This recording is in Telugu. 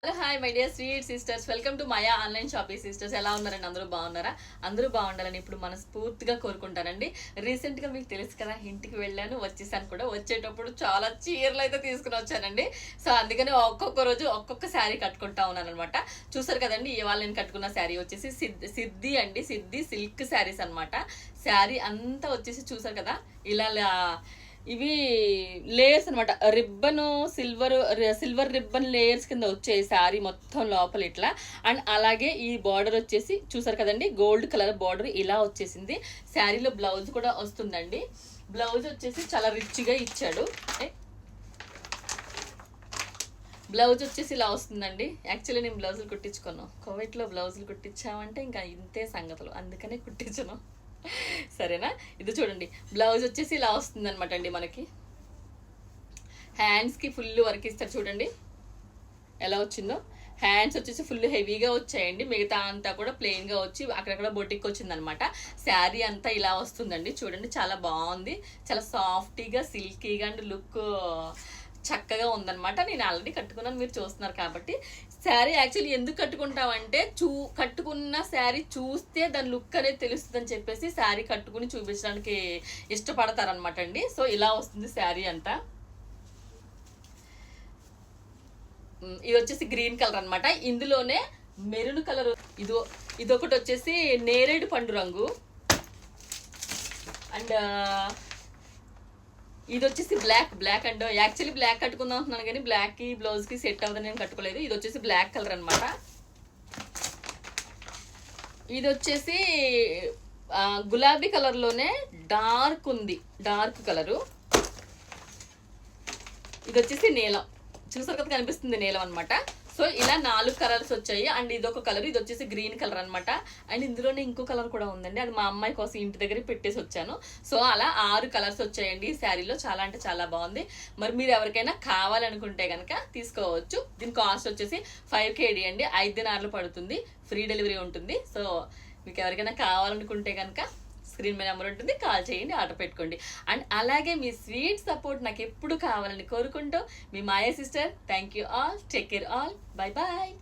Hello hi my dear sweet sisters, welcome to Maya online shopping sisters. ఎలా ఉన్నారండి? అందరూ బాగున్నారా? అందరూ బాగుండాలని ఇప్పుడు మనస్ఫూర్తిగా కోరుకుంటానండి. రీసెంట్గా మీకు తెలుసు కదా, ఇంటికి వెళ్ళాను, వచ్చేసాను కూడా. వచ్చేటప్పుడు చాలా చీరలు అయితే తీసుకుని వచ్చానండి. సో అందుకని ఒక్కొక్క రోజు ఒక్కొక్క శారీ కట్టుకుంటా ఉన్నాను అనమాట. చూసారు కదండి, ఇవాళ నేను కట్టుకున్న శారీ వచ్చేసి సిద్ధి సిల్క్ శారీస్ అనమాట. శారీ అంతా వచ్చేసి చూసారు కదా, ఇలా ఇవి లేయర్స్ అనమాట. రిబ్బన్ సిల్వర్ రిబ్బన్ లేయర్స్ కింద వచ్చాయి శారీ మొత్తం లోపల ఇట్లా. అండ్ అలాగే ఈ బార్డర్ వచ్చేసి చూసారు కదండి, గోల్డ్ కలర్ బార్డర్ ఇలా వచ్చేసింది. శారీలో బ్లౌజ్ కూడా వస్తుందండి. బ్లౌజ్ వచ్చేసి చాలా రిచ్గా ఇచ్చాడు. బ్లౌజ్ వచ్చేసి ఇలా వస్తుందండి. యాక్చువల్లీ నేను బ్లౌజులు కుట్టించుకున్నాను. కోవిడ్లో బ్లౌజులు కుట్టించామంటే ఇంకా ఇంతే సంగతులు, అందుకనే కుట్టించను. సరేనా? ఇది చూడండి, బ్లౌజ్ వచ్చేసి ఇలా వస్తుంది అనమాట అండి. మనకి హ్యాండ్స్కి ఫుల్ వర్క్ ఇస్తారు చూడండి ఎలా వచ్చిందో. హ్యాండ్స్ వచ్చేసి ఫుల్ హెవీగా వచ్చాయండి, మిగతా అంతా కూడా ప్లెయిన్గా వచ్చి అక్కడక్కడ బొటిక్ వచ్చిందనమాట. శారీ అంతా ఇలా వస్తుందండి. చూడండి, చాలా బాగుంది, చాలా సాఫ్టీగా సిల్కీగా అండ్ లుక్ చక్కగా ఉందనమాట. నేను ఆల్రెడీ కట్టుకున్నాను, మీరు చూస్తున్నారు కాబట్టి. శారీ యాక్చువల్లీ ఎందుకు కట్టుకుంటామంటే, కట్టుకున్న శారీ చూస్తే దాని లుక్ అనేది తెలుస్తుంది అని చెప్పేసి శారీ కట్టుకుని చూపించడానికి ఇష్టపడతారనమాట అండి. సో ఇలా వస్తుంది శారీ అంతా. ఇది వచ్చేసి గ్రీన్ కలర్ అనమాట. ఇందులోనే మెరూన్ కలర్, ఇదొకటి వచ్చేసి నేరేడు పండు రంగు. అండ్ ఇది వచ్చేసి బ్లాక్ అండ్ యాక్చువల్లీ బ్లాక్ కట్టుకుందాం అంటున్నాను కానీ బ్లాక్కి బ్లౌజ్కి సెట్ అవ్వదని నేను కట్టుకోలేదు. ఇది వచ్చేసి బ్లాక్ కలర్ అనమాట. ఇది వచ్చేసి గులాబీ కలర్లోనే డార్క్ ఉంది, డార్క్ కలరు. ఇది వచ్చేసి నీలం, చూసారు కదా కనిపిస్తుంది నీలం అనమాట. సో ఇలా 4 కలర్స్ వచ్చాయి. అండ్ ఇదొక కలర్, ఇది వచ్చేసి గ్రీన్ కలర్ అనమాట. అండ్ ఇందులోనే ఇంకో కలర్ కూడా ఉందండి, అది మా అమ్మాయి కోసం ఇంటి దగ్గర పెట్టేసి వచ్చాను. సో అలా 6 కలర్స్ వచ్చాయండి ఈ శారీలో. చాలా అంటే చాలా బాగుంది. మరి మీరు ఎవరికైనా కావాలనుకుంటే కనుక తీసుకోవచ్చు. దీని కాస్ట్ వచ్చేసి 5 KD అండి. 5 దినార్లు పడుతుంది, ఫ్రీ డెలివరీ ఉంటుంది. సో మీకు ఎవరికైనా కావాలనుకుంటే కనుక స్క్రీన్ మీద నెంబర్ ఉంటుంది, కాల్ చేయండి, ఆర్డర్ పెట్టుకోండి. అండ్ అలాగే మీ స్వీట్ సపోర్ట్ నాకు ఎప్పుడు కావాలని కోరుకుంటూ మీ Maya sister. Thank you all, take care all, bye bye.